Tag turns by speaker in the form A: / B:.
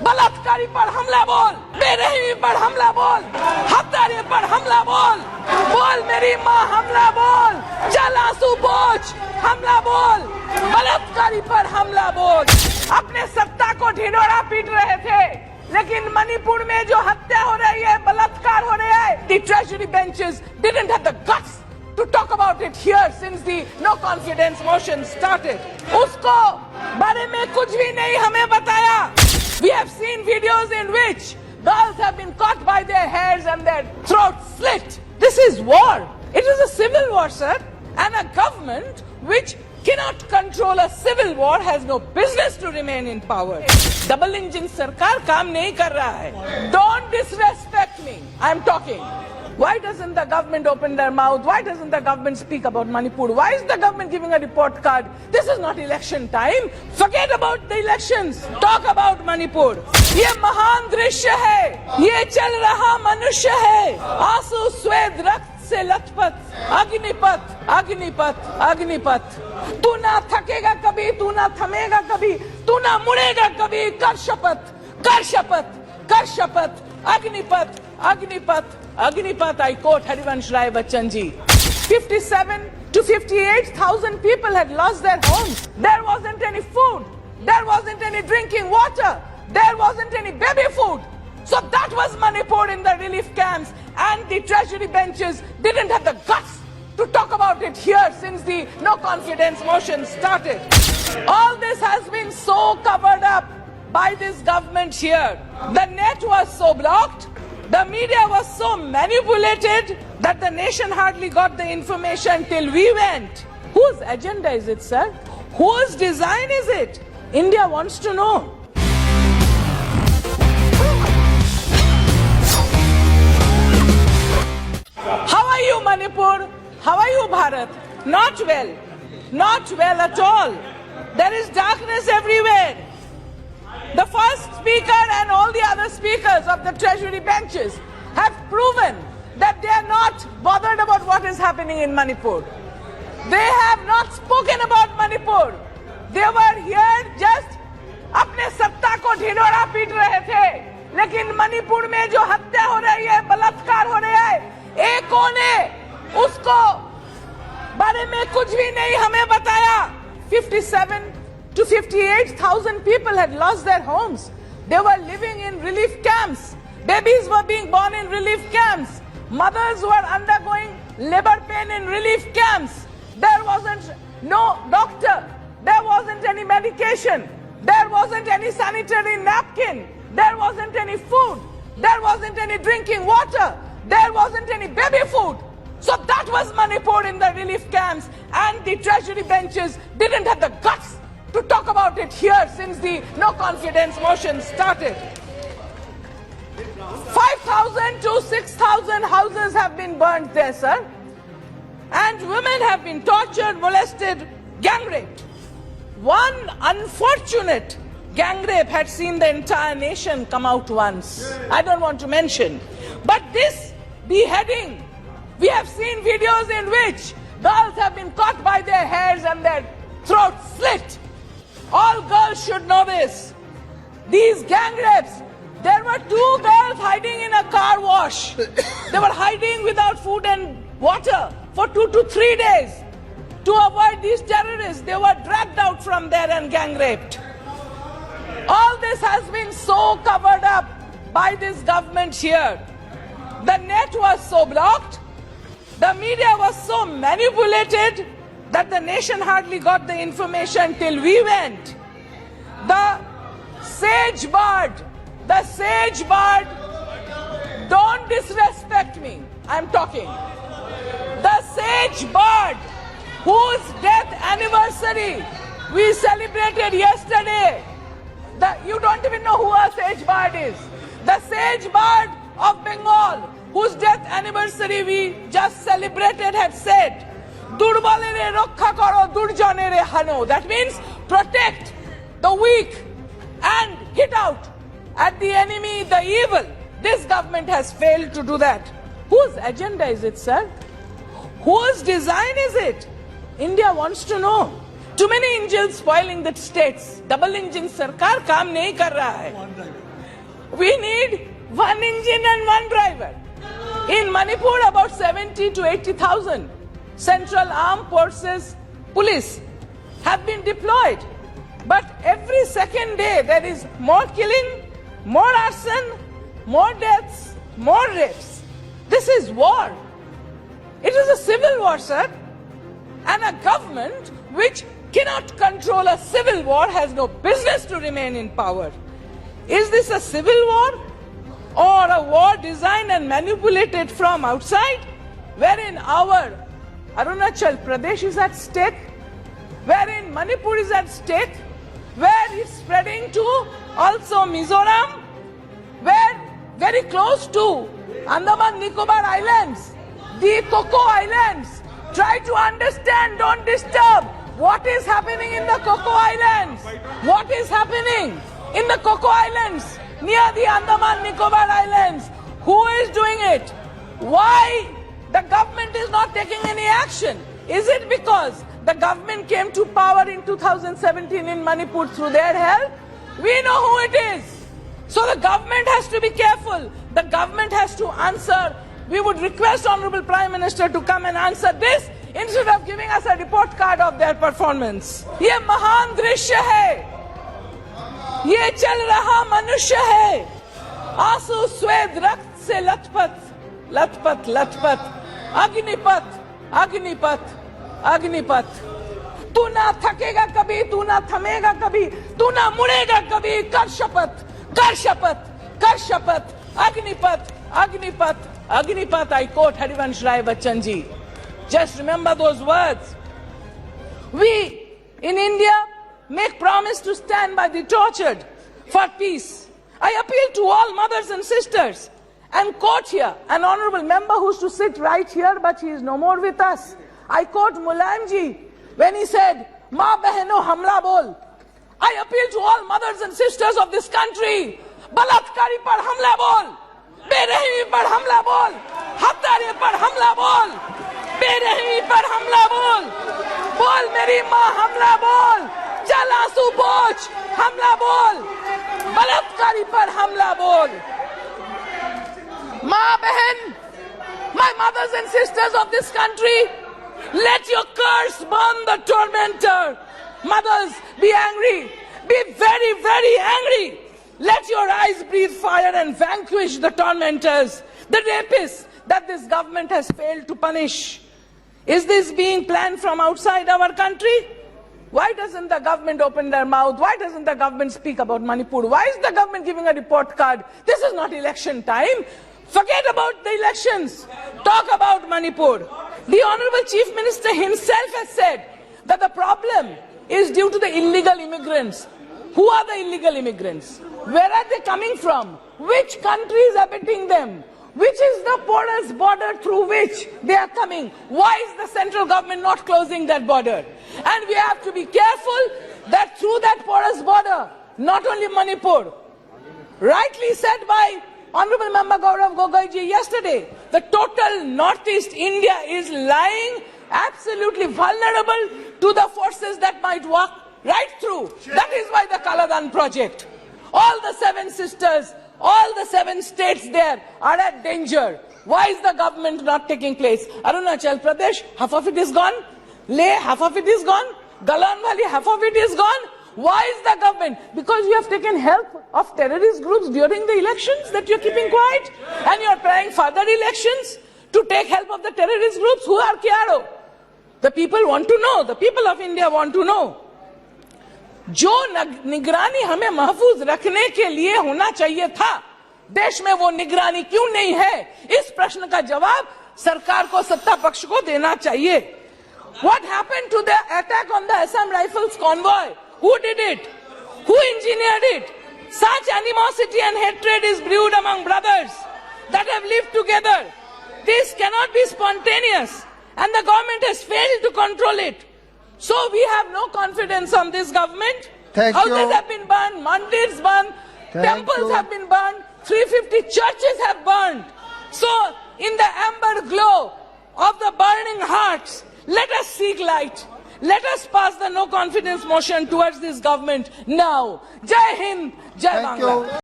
A: बलात्कारी पर हमला बोल, बेरहमी पर हमला बोल, हत्यारे पर हमला बोल, बोल मेरी माँ हमला बोल, चल आंसू पोंछ हमला बोल, बलात्कारी पर हमला बोल। अपने सत्ता को ढिंढोरा पीट रहे थे, लेकिन मणिपुर में जो हत्या हो रही है, बलात्कार हो रहा है, the treasury benches didn't have the guts to talk about it here since the no confidence motion started. उसको बारे में कुछ भी नहीं हमें बताया। We have seen videos in which girls have been caught by their hairs and their throats slit. This is war. It is a civil war, sir. And a government which cannot control a civil war has no business to remain in power. Double engine सरकार काम नहीं कर रहा है. Don't disrespect me. I am talking. Why doesn't the government open their mouth? Why doesn't the government speak about Manipur? Why is the government giving a report card? This is not election time. Forget about the elections. Talk about Manipur. ये महान दृश्य है. ये चल रहा मनुष्य है. आंसू स्वेद रक्त से लथपथ. अग्निपथ, अग्निपथ, अग्निपथ. तू ना थकेगा कभी, तू ना थमेगा कभी, तू ना मुड़ेगा कभी. कर शपथ, कर शपथ, कर शपथ. Agnipath, Agnipath, Agnipath. I quote 𝗦𝗽𝗶𝗫𝗀𝗶. 57 to 58,000 people had lost their homes. There wasn't any food. There wasn't any drinking water. There wasn't any baby food. So that was Manipur in the relief camps, and the treasury benches didn't have the guts to talk about it here since the no confidence motion started. All this has been so covered up by this government here. The net was so blocked, the media was so manipulated that the nation hardly got the information till we went. Whose agenda is it, sir? Whose design is it? India wants to know. How are you, Manipur? How are you, Bharat? Not well. Not well at all. There is darkness everywhere. The first speaker and all the other speakers of the treasury benches have proven that they are not bothered about what is happening in Manipur. They have not spoken about Manipur. They were here just अपने सत्ता को ढिंढोरा पीट रहे थे, लेकिन मणिपुर में जो हत्या हो रही है, बलात्कार हो रहा है, एक कौन है, उसको बारे में कुछ भी नहीं हमें बताया. 57 to 58,000 people had lost their homes. They were living in relief camps. Babies were being born in relief camps. Mothers were undergoing labor pain in relief camps. There wasn't no doctor. There wasn't any medication. There wasn't any sanitary napkin. There wasn't any food. There wasn't any drinking water. There wasn't any baby food. So that was Manipur in the relief camps, and the treasury benches didn't have the guts to talk about it here since the no confidence motion started. 5,000 to 6,000 houses have been burnt there, sir. And women have been tortured, molested, gang raped. One unfortunate gang rape had seen the entire nation come out once. I don't want to mention. But this beheading, we have seen videos in which girls have been caught by their hairs and their throats slit. All girls should know this. These gang rapes, there were 2 girls hiding in a car wash. They were hiding without food and water for 2 to 3 days. To avoid these terrorists, they were dragged out from there and gang raped. All this has been so covered up by this government here. The net was so blocked, the media was so manipulated that the nation hardly got the information till we went. The sage bird, don't disrespect me, I'm talking. The sage bird, whose death anniversary we celebrated yesterday. You don't even know who a sage bird is. The sage bird of Bengal, whose death anniversary we just celebrated, had said, Durbalere rokha karo, durjanere hano. That means protect the weak and hit out at the enemy, the evil. This government has failed to do that. Whose agenda is it, sir? Whose design is it? India wants to know. Too many engines spoiling the states. Double engine sarkar काम नहीं कर रहा है. we need one engine and one driver. In Manipur, about 70 to 80,000 Central Armed Forces police have been deployed. But every second day there is more killing, more arson, more deaths, more rapes. This is war. It is a civil war, sir. And a government which cannot control a civil war has no business to remain in power. Is this a civil war or a war designed and manipulated from outside, wherein our 𝗍𝗶𝗃𝗃 is at stake, wherein Manipur is at stake, where it's spreading to also Mizoram, where very close to Andaman Nicobar Islands, the Cocoa Islands. Try to understand, don't disturb. What is happening in the Cocoa Islands? What is happening in the Cocoa Islands near the Andaman Nicobar Islands? Who is doing it? Why the government is not taking any action? Is it because the government came to power in 2017 in Manipur through their help? We know who it is. So the government has to be careful. The government has to answer. We would request Honorable Prime Minister to come and answer this instead of giving us a report card of their performance. ये महान दृश्य है, ये चल रहा मनुष्य है, आंसू स्वेद रक्त से लथपथ, लथपथ लथपथ, अग्निपथ अग्निपथ अग्निपथ। तू ना थकेगा कभी, तू ना थमेगा कभी, तू ना मुड़ेगा कभी, कर शपथ कर शपथ कर शपथ, Agnipath Agnipath Agnipath. I quote Harivansh Rai Bachchan ji. Just remember those words. We in India make promise to stand by the tortured for peace. I appeal to all mothers and sisters and quote here an honorable member who's to sit right here, but he is no more with us. I quote Mulayam ji when he said, "Maa behno hamla bol." I appeal to all mothers and sisters of this country. बलात्कारी पर हमला बोल, बेरहमी पर हमला बोल, हत्यारे पर हमला बोल, बेरहमी पर हमला बोल, बोल मेरी माँ हमला बोल, चल आंसू पोंछ हमला बोल, बलात्कारी पर हमला बोल। माँ बहन, my mothers and sisters of this country, let your curse burn the tormentor. Mothers, be angry, be very, very angry. Let your eyes breathe fire and vanquish the tormentors, the rapists that this government has failed to punish. Is this being planned from outside our country? Why doesn't the government open their mouth? Why doesn't the government speak about Manipur? Why is the government giving a report card? This is not election time. Forget about the elections. Talk about Manipur. The Honorable Chief Minister himself has said that the problem is due to the illegal immigrants. Who are the illegal immigrants? Where are they coming from? Which country is abetting them? Which is the porous border through which they are coming? Why is the central government not closing that border? And we have to be careful that through that porous border, not only Manipur, rightly said by Honorable Member Gaurav Gogoi ji yesterday, the total northeast India is lying absolutely vulnerable to the forces that might walk right through. That is why the Kaladan project. All the 7 sisters, all the 7 states there are at danger. Why is the government not taking place? Arunachal Pradesh, half of it is gone. Leh, half of it is gone. Galan Valley, half of it is gone. Why is the government? Because you have taken help of terrorist groups during the elections that you're keeping quiet, and you're planning further elections to take help of the terrorist groups. Who are Kiaro? The people want to know. The people of India want to know. जो निगरानी हमें महफूज रखने के लिए होना चाहिए था, देश में वो निगरानी क्यों नहीं है? इस प्रश्न का जवाब सरकार को, सत्ता पक्ष को देना चाहिए. What happened to the attack on the Assam Rifles convoy? Who did it? Who engineered it? Such animosity and hatred is brewed among brothers that have lived together. This cannot be spontaneous, and the government has failed to control it. So we have no confidence on this government. Houses have been burned, mandirs burned, temples have been burned, 350 churches have burned. So in the amber glow of the burning hearts, let us seek light. Let us pass the no confidence motion towards this government now. Jai Hind, Jai Bangla.